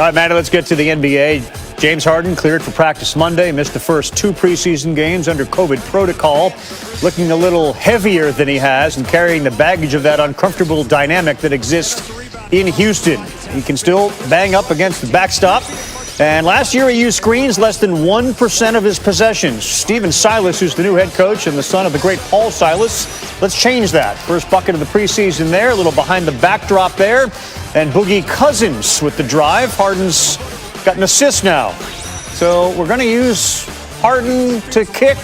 All right, Maddie, let's get to the NBA. James Harden cleared for practice Monday, missed the first 2 preseason games under COVID protocol, looking a little heavier than he has and carrying the baggage of that uncomfortable dynamic that exists in Houston. He can still bang up against the backstop. And last year he used screens less than 1% of his possessions. Stephen Silas, who's the new head coach and the son of the great Paul Silas, let's change that. First bucket of the preseason there, a little behind the backdrop there. And Boogie Cousins with the drive. Harden's got an assist now. So we're going to use Harden to kick.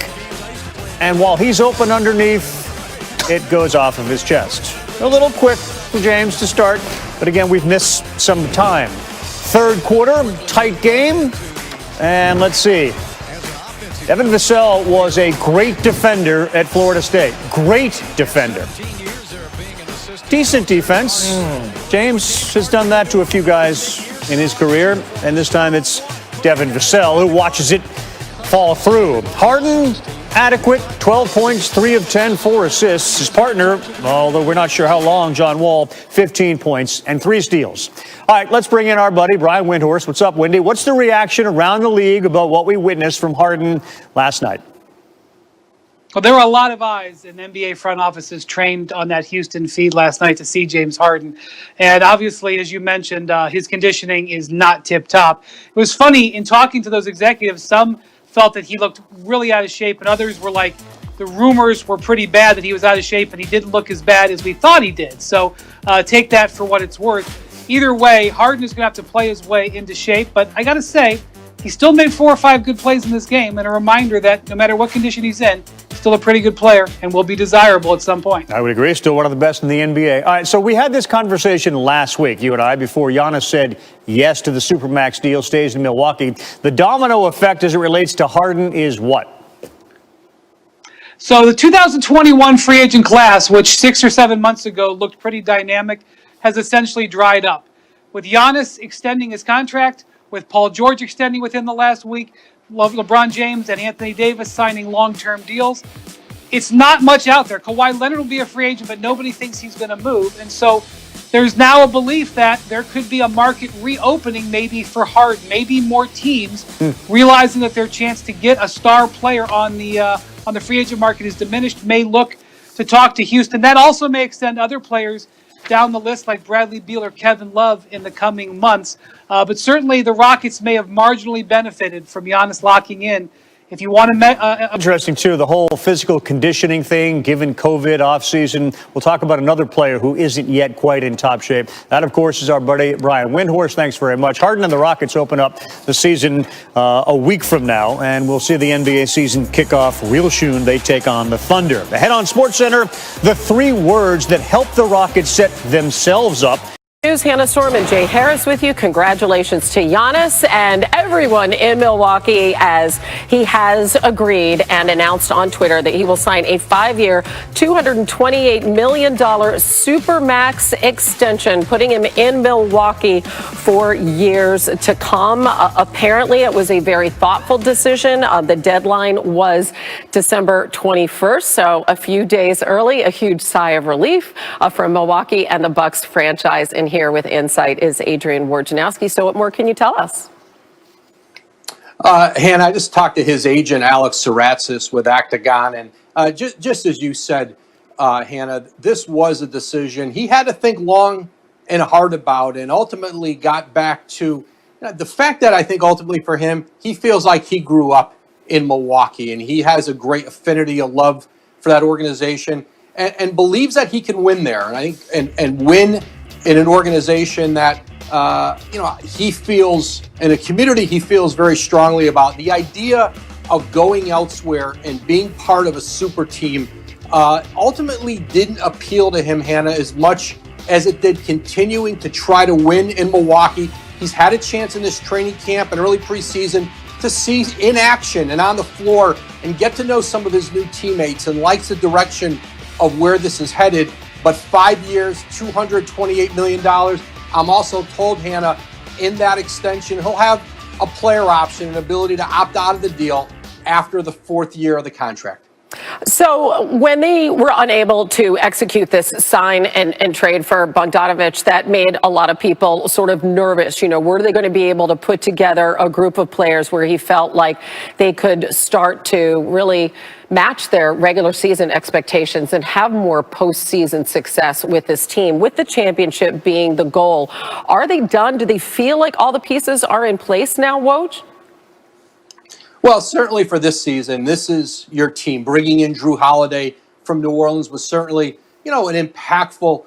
And while he's open underneath, it goes off of his chest. A little quick for James to start. But again, we've missed some time. Third quarter, tight game. And let's see. Evan Vassell was a great defender at Florida State. Great defender. Decent defense. James has done that to a few guys in his career, and this time it's Devin Vassell who watches it fall through. Harden, adequate, 12 points, 3 of 10, 4 assists. His partner, although we're not sure how long, John Wall, 15 points and 3 steals. All right, let's bring in our buddy, Brian Windhorst. What's up, Windy? What's the reaction around the league about what we witnessed from Harden last night? Well, there were a lot of eyes in NBA front offices trained on that Houston feed last night to see James Harden. And obviously, as you mentioned, his conditioning is not tip-top. It was funny, in talking to those executives, some felt that he looked really out of shape, and others were like, the rumors were pretty bad that he was out of shape, and he didn't look as bad as we thought he did. So take that for what it's worth. Either way, Harden is going to have to play his way into shape. But I got to say, he still made 4 or 5 good plays in this game, and a reminder that no matter what condition he's in, still a pretty good player and will be desirable at some point. I would agree. Still one of the best in the NBA. All right, so we had this conversation last week, you and I, before Giannis said yes to the Supermax deal, stays in Milwaukee. The domino effect as it relates to Harden is what? So the 2021 free agent class, which 6 or 7 months ago looked pretty dynamic, has essentially dried up. With Giannis extending his contract, with Paul George extending within the last week, LeBron James and Anthony Davis signing long-term deals, it's not much out there. Kawhi Leonard will be a free agent, but nobody thinks he's going to move. And so there's now a belief that there could be a market reopening maybe for Harden, maybe more teams realizing that their chance to get a star player on the free agent market is diminished, may look to talk to Houston. That also may extend other players down the list like Bradley Beal or Kevin Love in the coming months. But certainly the Rockets may have marginally benefited from Giannis locking in. If you want to... Interesting, too, the whole physical conditioning thing, given COVID offseason. We'll talk about another player who isn't yet quite in top shape. That, of course, is our buddy Brian Windhorst. Thanks very much. Harden and the Rockets open up the season a week from now, and we'll see the NBA season kick off real soon. They take on the Thunder. Ahead on SportsCenter, the 3 words that help the Rockets set themselves up. News, Hannah Storm and Jay Harris with you. Congratulations to Giannis and everyone in Milwaukee, as he has agreed and announced on Twitter that he will sign a 5-year, $228 million Supermax extension, putting him in Milwaukee for years to come. Apparently, it was a very thoughtful decision. The deadline was December 21st, so a few days early. A huge sigh of relief from Milwaukee and the Bucks franchise. And here with insight is Adrian Wojnarowski. So what more can you tell us? Hannah, I just talked to his agent, Alex Saratzis, with Octagon. And just as you said, Hannah, this was a decision he had to think long and hard about, and ultimately got back to the fact that I think ultimately for him, he feels like he grew up in Milwaukee, and he has a great affinity, a love for that organization, and believes that he can win there. And I think and win in an organization that, he feels, in a community he feels very strongly about. The idea of going elsewhere and being part of a super team ultimately didn't appeal to him, Hannah, as much as it did continuing to try to win in Milwaukee. He's had a chance in this training camp and early preseason to see in action and on the floor and get to know some of his new teammates, and likes the direction of where this is headed. But 5 years, $228 million. I'm also told, Hannah, in that extension, he'll have a player option, an ability to opt out of the deal after the 4th year of the contract. So when they were unable to execute this sign and trade for Bogdanovic, that made a lot of people sort of nervous. You know, were they going to be able to put together a group of players where he felt like they could start to really match their regular season expectations and have more postseason success with this team, with the championship being the goal? Are they done? Do they feel like all the pieces are in place now, Woj? Well, certainly for this season, this is your team. Bringing in Drew Holiday from New Orleans was certainly, an impactful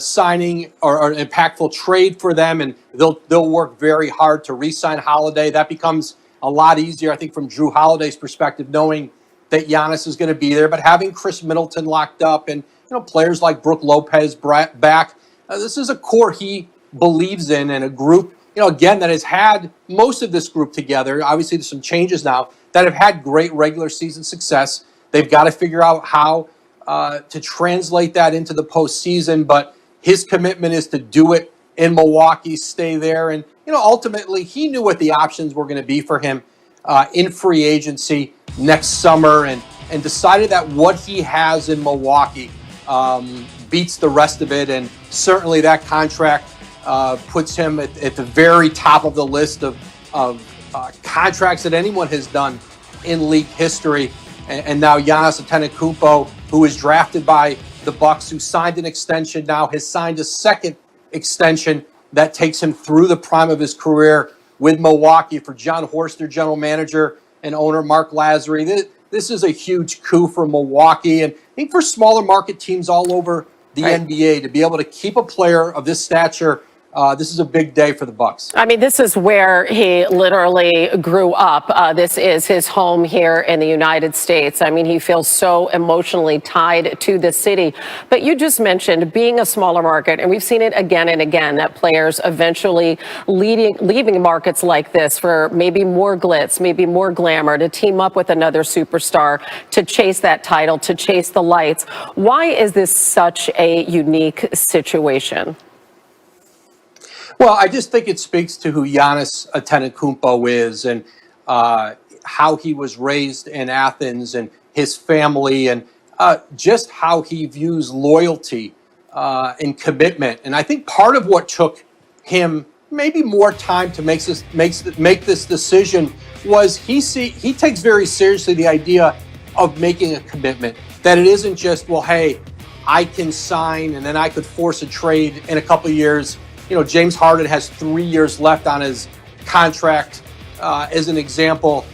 signing or an impactful trade for them, and they'll work very hard to re-sign Holiday. That becomes a lot easier, I think, from Drew Holiday's perspective, knowing that Giannis is going to be there, but having Chris Middleton locked up and players like Brook Lopez back, this is a core he believes in, and a group again, that has had most of this group together. Obviously, there's some changes now that have had great regular season success. They've got to figure out how to translate that into the postseason, but his commitment is to do it in Milwaukee, stay there. And, ultimately, he knew what the options were going to be for him in free agency next summer, and decided that what he has in Milwaukee beats the rest of it. And certainly that contract puts him at the very top of the list of contracts that anyone has done in league history. And now Giannis Antetokounmpo, who was drafted by the Bucks, who signed an extension, now has signed a second extension that takes him through the prime of his career with Milwaukee. For John Horst, their general manager and owner, Mark Lazary, this is a huge coup for Milwaukee, and I think for smaller market teams all over the NBA to be able to keep a player of this stature. This is a big day for the Bucks. I mean, this is where he literally grew up. This is his home here in the United States. I mean, he feels so emotionally tied to the city. But you just mentioned being a smaller market, and we've seen it again and again, that players eventually leaving markets like this for maybe more glitz, maybe more glamour, to team up with another superstar, to chase that title, to chase the lights. Why is this such a unique situation? Well, I just think it speaks to who Giannis Antetokounmpo is, and how he was raised in Athens, and his family, and just how he views loyalty and commitment. And I think part of what took him maybe more time to make this decision was he takes very seriously the idea of making a commitment, that it isn't just, well, hey, I can sign and then I could force a trade in a couple of years. James Harden has 3 years left on his contract, as an example,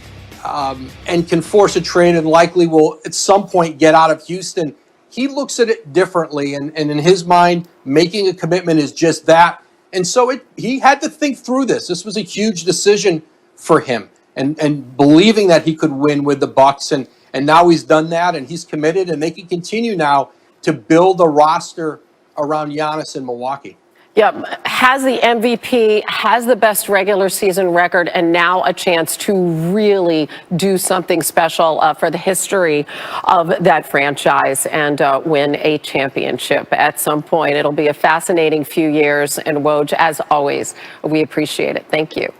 and can force a trade and likely will at some point get out of Houston. He looks at it differently, and in his mind, making a commitment is just that. And so he had to think through this. This was a huge decision for him, and believing that he could win with the Bucks, and now he's done that, and he's committed, and they can continue now to build a roster around Giannis in Milwaukee. Yeah, has the MVP, has the best regular season record, and now a chance to really do something special for the history of that franchise and win a championship at some point. It'll be a fascinating few years. And Woj, as always, we appreciate it. Thank you.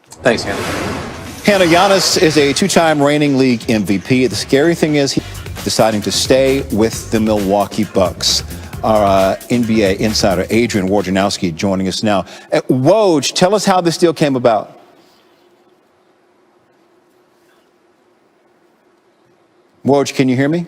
Thanks, Hannah. Hannah, Giannis is a two-time reigning league MVP. The scary thing is he's deciding to stay with the Milwaukee Bucks. Our NBA insider, Adrian Wojnarowski, joining us now. Woj, tell us how this deal came about. Woj, can you hear me?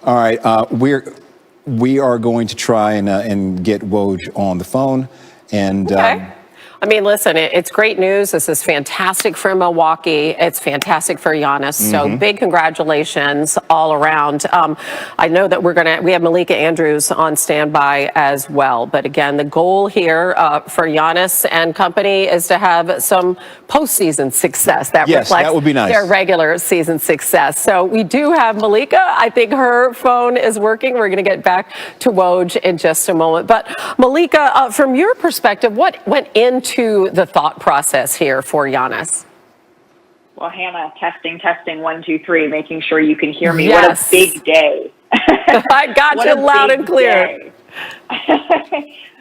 All right, we are going to try and get Woj on the phone. And okay. I mean, listen, it's great news. This is fantastic for Milwaukee. It's fantastic for Giannis. So big congratulations all around. I know that we have Malika Andrews on standby as well. But again, the goal here for Giannis and company is to have some postseason success that reflects that would be nice. Their regular season success. So we do have Malika. I think her phone is working. We're going to get back to Woj in just a moment. But Malika, from your perspective, what went into the thought process here for Giannis? Well, Hannah, testing, 1, 2, 3, making sure you can hear me. Yes. What a big day. I got you loud and clear.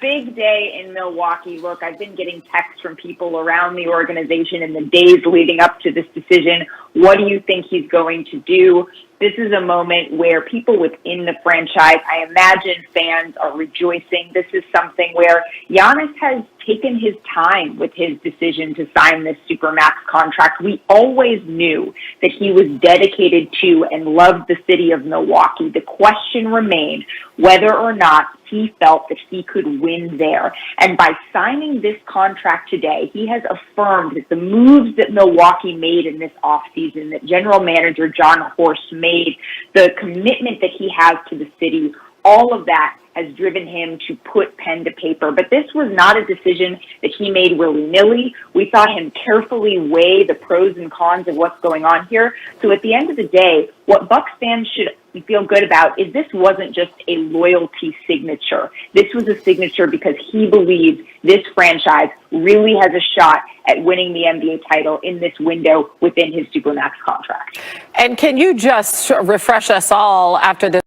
Big day in Milwaukee. Look, I've been getting texts from people around the organization in the days leading up to this decision. What do you think he's going to do? This is a moment where people within the franchise, I imagine fans are rejoicing. This is something where Giannis has taken his time with his decision to sign this Supermax contract. We always knew that he was dedicated to and loved the city of Milwaukee. The question remained whether or not he felt that he could win there. And by signing this contract today, he has affirmed that the moves that Milwaukee made in this offseason, that general manager John Horst made, the commitment that he has to the city, all of that has driven him to put pen to paper. But this was not a decision that he made willy-nilly. We saw him carefully weigh the pros and cons of what's going on here. So at the end of the day, what Bucks fans should feel good about is this wasn't just a loyalty signature. This was a signature because he believes this franchise really has a shot at winning the NBA title in this window within his Supermax contract. And can you just refresh us all after this?